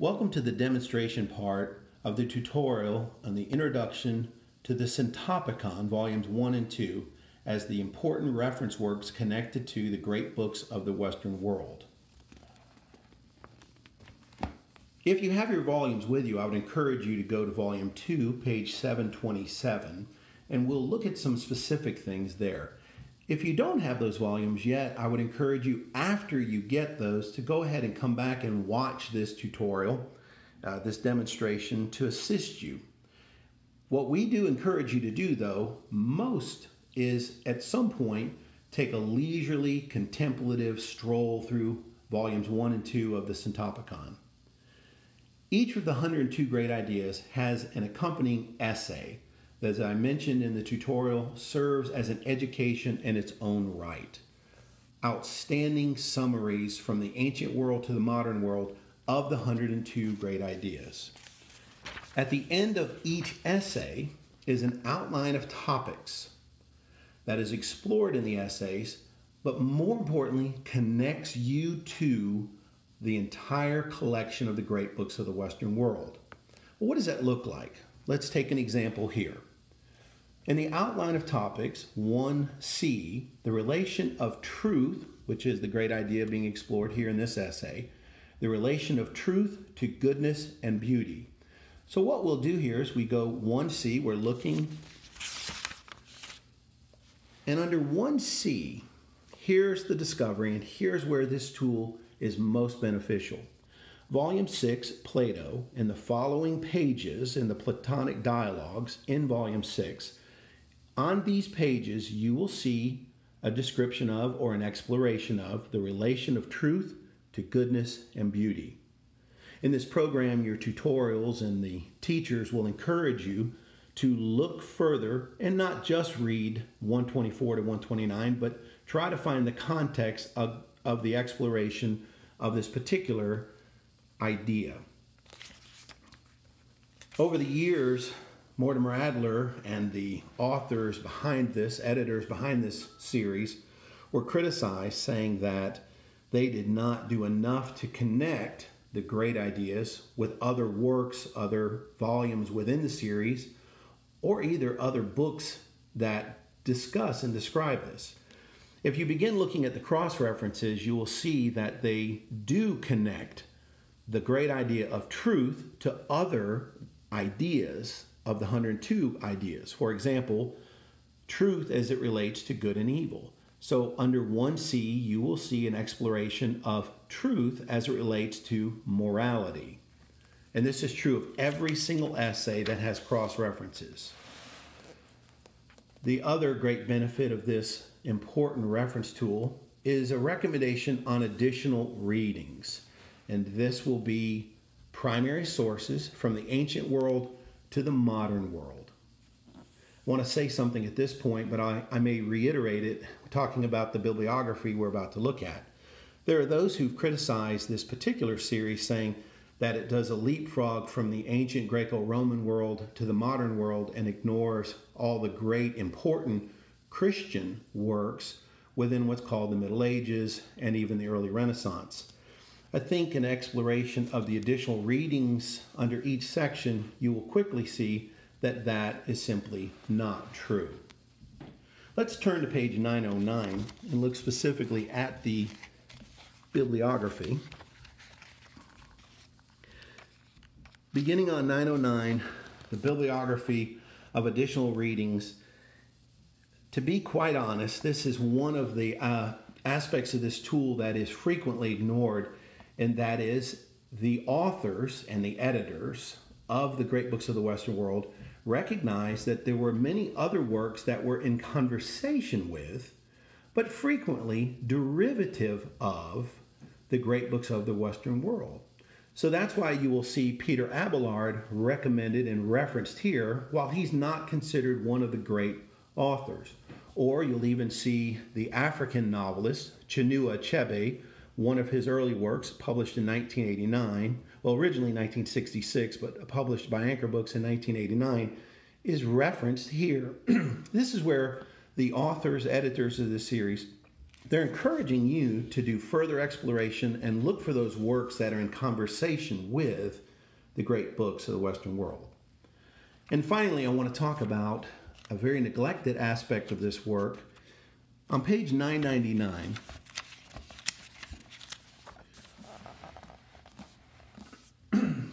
Welcome to the demonstration part of the tutorial on the introduction to the Syntopicon, volumes 1 and 2, as the important reference works connected to the great books of the Western world. If you have your volumes with you, I would encourage you to go to volume 2, page 727, and we'll look at some specific things there. If you don't have those volumes yet, I would encourage you, after you get those, to go ahead and come back and watch this tutorial, this demonstration, to assist you. What we do encourage you to do, though, most is at some point take a leisurely, contemplative stroll through volumes 1 and 2 of the Syntopicon. Each of the 102 great ideas has an accompanying essay that, as I mentioned in the tutorial, serves as an education in its own right. Outstanding summaries from the ancient world to the modern world of the 102 great ideas. At the end of each essay is an outline of topics that is explored in the essays, but more importantly, connects you to the entire collection of the great books of the Western world. Well, what does that look like? Let's take an example here. In the outline of topics, 1C, the relation of truth, which is the great idea being explored here in this essay, the relation of truth to goodness and beauty. So what we'll do here is we go 1C, we're looking, and under 1C, here's the discovery, and here's where this tool is most beneficial. Volume 6, Plato, and the following pages in the Platonic dialogues in Volume 6, on these pages you will see a description of or an exploration of the relation of truth to goodness and beauty. In this program, your tutorials and the teachers will encourage you to look further and not just read 124 to 129, but try to find the context of the exploration of this particular idea. Over the years, Mortimer Adler and the authors behind this, editors behind this series, were criticized, saying that they did not do enough to connect the great ideas with other works, other volumes within the series, or either other books that discuss and describe this. If you begin looking at the cross-references, you will see that they do connect the great idea of truth to other ideas of the 102 ideas. For example, truth as it relates to good and evil. So under 1C, you will see an exploration of truth as it relates to morality. And this is true of every single essay that has cross-references. The other great benefit of this important reference tool is a recommendation on additional readings. And this will be primary sources from the ancient world to the modern world. I want to say something at this point, but I may reiterate it, talking about the bibliography we're about to look at. There are those who've criticized this particular series, saying that it does a leapfrog from the ancient Greco-Roman world to the modern world and ignores all the great important Christian works within what's called the Middle Ages and even the early Renaissance. I think an exploration of the additional readings under each section, you will quickly see that that is simply not true. Let's turn to page 909 and look specifically at the bibliography. Beginning on 909, the bibliography of additional readings. To be quite honest, this is one of the aspects of this tool that is frequently ignored, and that is the authors and the editors of the great books of the Western world recognized that there were many other works that were in conversation with, but frequently derivative of, the great books of the Western world. So that's why you will see Peter Abelard recommended and referenced here, while he's not considered one of the great authors. Or you'll even see the African novelist Chinua Achebe, one of his early works published in 1989, well, originally 1966, but published by Anchor Books in 1989, is referenced here. This is where the authors, editors of this series They're encouraging you to do further exploration and look for those works that are in conversation with the great books of the Western world. And finally, I want to talk about a very neglected aspect of this work. On page 999,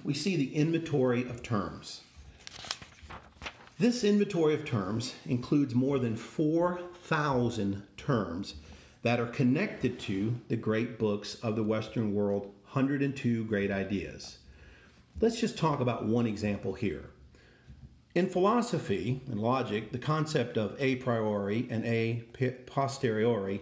we see the inventory of terms. This inventory of terms includes more than 4,000 terms that are connected to the great books of the Western world, 102 great ideas. Let's just talk about one example here. In philosophy and logic, the concept of a priori and a posteriori,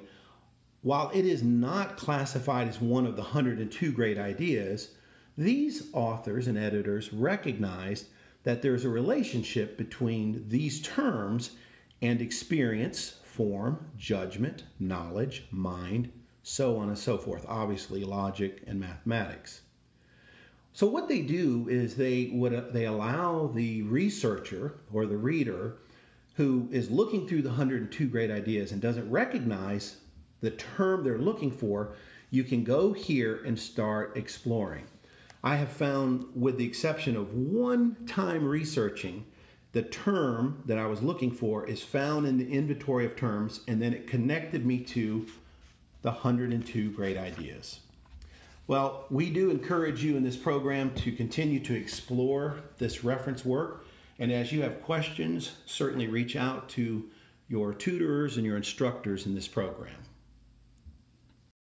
while it is not classified as one of the 102 great ideas, these authors and editors recognized that there's a relationship between these terms and experience, form, judgment, knowledge, mind, so on and so forth. Obviously, logic and mathematics. So what they do is they allow the researcher or the reader who is looking through the 102 great ideas and doesn't recognize the term they're looking for, you can go here and start exploring. I have found, with the exception of one time researching, the term that I was looking for is found in the inventory of terms, and then it connected me to the 102 great ideas. Well, we do encourage you in this program to continue to explore this reference work, and as you have questions, certainly reach out to your tutors and your instructors in this program.